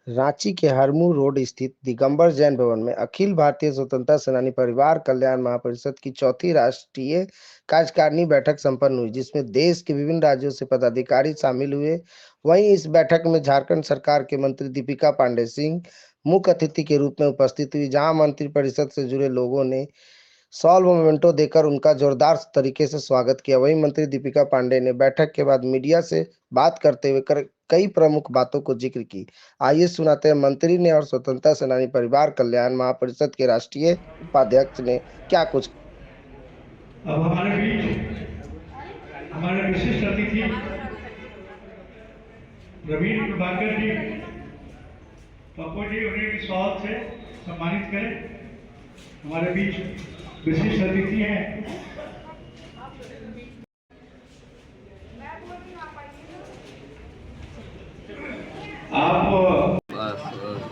रांची के हरमू रोड स्थित दिगंबर जैन भवन में अखिल भारतीय स्वतंत्रता सेनानी परिवार कल्याण महापरिषद की चौथी राष्ट्रीय कार्यकारिणी बैठक संपन्न हुई, जिसमें देश के विभिन्न राज्यों से पदाधिकारी शामिल हुए। वहीं इस बैठक में झारखंड सरकार के मंत्री दीपिका पांडे सिंह मुख्य अतिथि के रूप में उपस्थित हुई, जहां मंत्रिपरिषद से जुड़े लोगों ने सॉल्व मोमेंटो देकर उनका जोरदार तरीके से स्वागत किया। वहीं मंत्री दीपिका पांडे ने बैठक के बाद मीडिया से बात करते हुए कई प्रमुख बातों को जिक्र की। आइए सुनाते हैं मंत्री ने और स्वतंत्रता सेनानी परिवार कल्याण महापरिषद के राष्ट्रीय उपाध्यक्ष ने क्या कुछ। अब हमारे बीच हमारे विशिष्ट अतिथि रवीन प्रभाकर जी, पप्पू जी, उन्हें भी स्वागत से सम्मानित करें। हमारे बीच विशिष्ट अतिथि हैं आप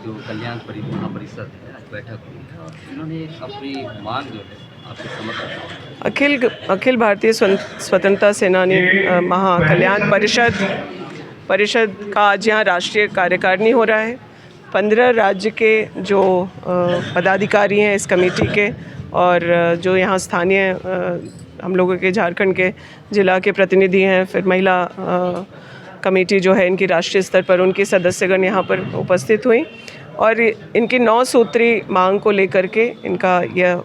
जो कल्याण महापरिषद है आज बैठक हुई है और उन्होंने अपनी मांग जो है आपके समक्ष अखिल भारतीय स्वतंत्रता सेनानी महाकल्याण परिषद का आज यहाँ राष्ट्रीय कार्यकारिणी हो रहा है। 15 राज्य के जो पदाधिकारी हैं इस कमेटी के और जो यहाँ स्थानीय हम लोगों के झारखंड के जिला के प्रतिनिधि हैं, फिर महिला कमेटी जो है इनकी राष्ट्रीय स्तर पर उनकी सदस्यगण यहाँ पर उपस्थित हुई और इनकी 9 सूत्री मांग को लेकर के इनका यह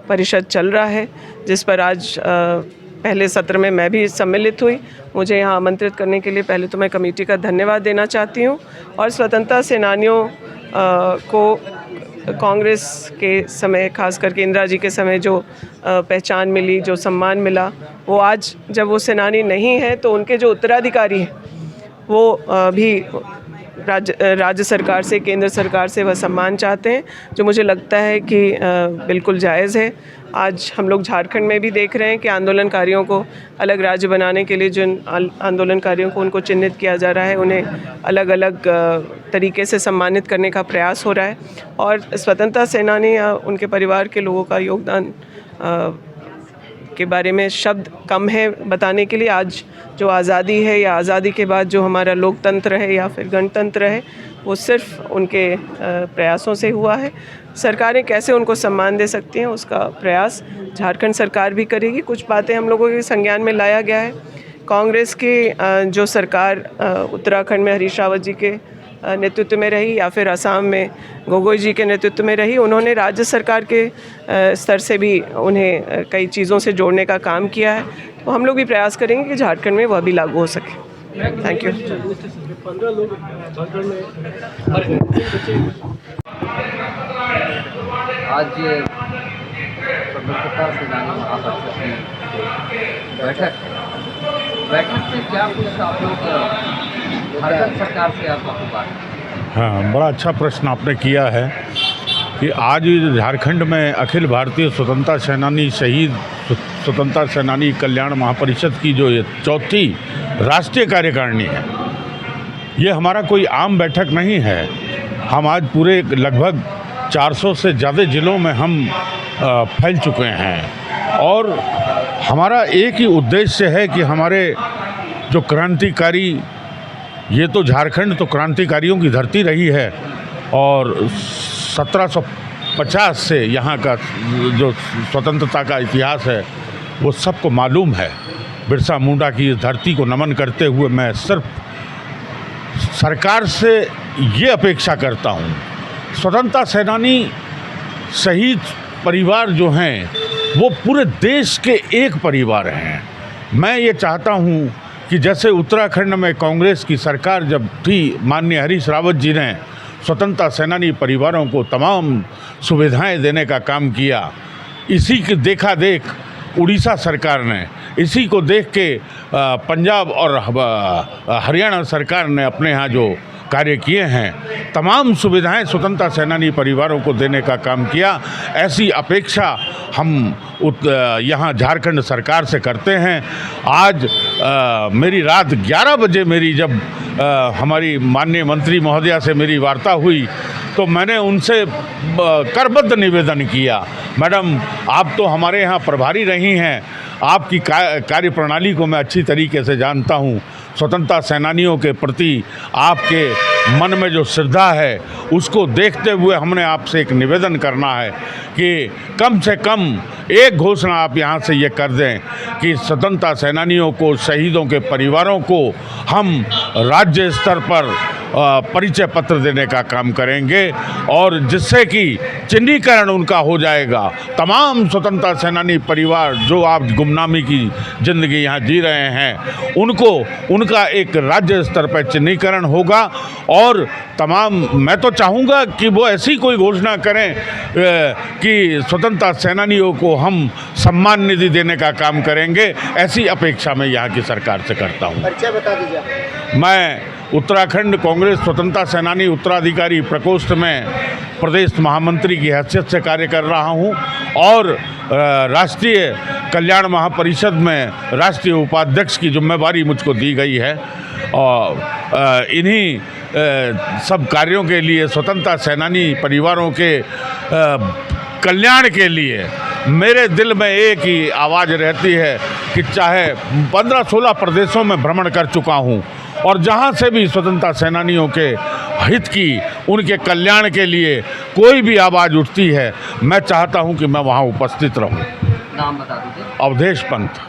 परिषद चल रहा है, जिस पर आज पहले सत्र में मैं भी सम्मिलित हुई। मुझे यहाँ आमंत्रित करने के लिए पहले तो मैं कमेटी का धन्यवाद देना चाहती हूँ और स्वतंत्रता सेनानियों को कांग्रेस के समय, खास करके इंदिरा जी के समय जो पहचान मिली, जो सम्मान मिला, वो आज जब वो सेनानी नहीं है तो उनके जो उत्तराधिकारी हैं वो भी राज्य सरकार से, केंद्र सरकार से वह सम्मान चाहते हैं, जो मुझे लगता है कि बिल्कुल जायज़ है। आज हम लोग झारखंड में भी देख रहे हैं कि आंदोलनकारियों को अलग राज्य बनाने के लिए जिन आंदोलनकारियों को उनको चिन्हित किया जा रहा है, उन्हें अलग अलग तरीके से सम्मानित करने का प्रयास हो रहा है और स्वतंत्रता सेनानी या उनके परिवार के लोगों का योगदान के बारे में शब्द कम है बताने के लिए। आज जो आज़ादी है या आज़ादी के बाद जो हमारा लोकतंत्र है या फिर गणतंत्र है, वो सिर्फ उनके प्रयासों से हुआ है। सरकारें कैसे उनको सम्मान दे सकती हैं, उसका प्रयास झारखंड सरकार भी करेगी। कुछ बातें हम लोगों के संज्ञान में लाया गया है। कांग्रेस की जो सरकार उत्तराखंड में हरीश रावत जी के नेतृत्व में रही या फिर असम में गोगोई जी के नेतृत्व में रही, उन्होंने राज्य सरकार के स्तर से भी उन्हें कई चीज़ों से जोड़ने का काम किया है। तो हम लोग भी प्रयास करेंगे कि झारखंड में वह भी लागू हो सके। Thank you. 15 लोग झारखंड में आज स्वतंत्रता सेनानी महापरिषद की बैठक से क्या कुछ आप लोग झारखंड सरकार से आपका बात? हाँ, बड़ा अच्छा प्रश्न आपने किया है कि आज झारखंड में अखिल भारतीय स्वतंत्रता सेनानी शहीद स्वतंत्रता सेनानी कल्याण महापरिषद की जो ये चौथी राष्ट्रीय कार्यकारिणी है, ये हमारा कोई आम बैठक नहीं है। हम आज पूरे लगभग 400 से ज़्यादा ज़िलों में हम फैल चुके हैं और हमारा एक ही उद्देश्य है कि हमारे जो क्रांतिकारी, ये तो झारखंड तो क्रांतिकारियों की धरती रही है और 1750 से यहाँ का जो स्वतंत्रता का इतिहास है वो सबको मालूम है। बिरसा मुंडा की इस धरती को नमन करते हुए मैं सिर्फ सरकार से ये अपेक्षा करता हूँ, स्वतंत्रता सेनानी शहीद परिवार जो हैं वो पूरे देश के एक परिवार हैं। मैं ये चाहता हूँ कि जैसे उत्तराखंड में कांग्रेस की सरकार जब थी, माननीय हरीश रावत जी ने स्वतंत्रता सेनानी परिवारों को तमाम सुविधाएं देने का काम किया, इसी की देखा देख उड़ीसा सरकार ने, इसी को देख के पंजाब और हरियाणा सरकार ने अपने यहाँ जो कार्य किए हैं, तमाम सुविधाएं स्वतंत्रता सेनानी परिवारों को देने का काम किया। ऐसी अपेक्षा हम यहाँ झारखंड सरकार से करते हैं। आज मेरी रात 11 बजे मेरी जब हमारी माननीय मंत्री महोदया से मेरी वार्ता हुई तो मैंने उनसे करबद्ध निवेदन किया, मैडम आप तो हमारे यहाँ प्रभारी रही हैं, आपकी कार्यप्रणाली को मैं अच्छी तरीके से जानता हूँ, स्वतंत्रता सेनानियों के प्रति आपके मन में जो श्रद्धा है उसको देखते हुए हमने आपसे एक निवेदन करना है कि कम से कम एक घोषणा आप यहाँ से ये कर दें कि स्वतंत्रता सेनानियों को, शहीदों के परिवारों को हम राज्य स्तर पर परिचय पत्र देने का काम करेंगे और जिससे कि चिन्हीकरण उनका हो जाएगा। तमाम स्वतंत्रता सेनानी परिवार जो आप गुमनामी की ज़िंदगी यहाँ जी रहे हैं उनको उनका एक राज्य स्तर पर चिन्हीकरण होगा और तमाम, मैं तो चाहूँगा कि वो ऐसी कोई घोषणा करें कि स्वतंत्रता सेनानियों को हम सम्मान निधि देने का काम करेंगे। ऐसी अपेक्षा मैं यहाँ की सरकार से करता हूँ। परिचय बता दीजिए। मैं उत्तराखंड कांग्रेस स्वतंत्रता सेनानी उत्तराधिकारी प्रकोष्ठ में प्रदेश महामंत्री की हैसियत से कार्य कर रहा हूं और राष्ट्रीय कल्याण महापरिषद में राष्ट्रीय उपाध्यक्ष की जिम्मेवारी मुझको दी गई है और इन्हीं सब कार्यों के लिए, स्वतंत्रता सेनानी परिवारों के कल्याण के लिए मेरे दिल में एक ही आवाज़ रहती है कि चाहे 15-16 प्रदेशों में भ्रमण कर चुका हूं और जहां से भी स्वतंत्रता सेनानियों के हित की, उनके कल्याण के लिए कोई भी आवाज़ उठती है, मैं चाहता हूं कि मैं वहां उपस्थित रहूं। नाम बता दीजिए। अवधेश पंत।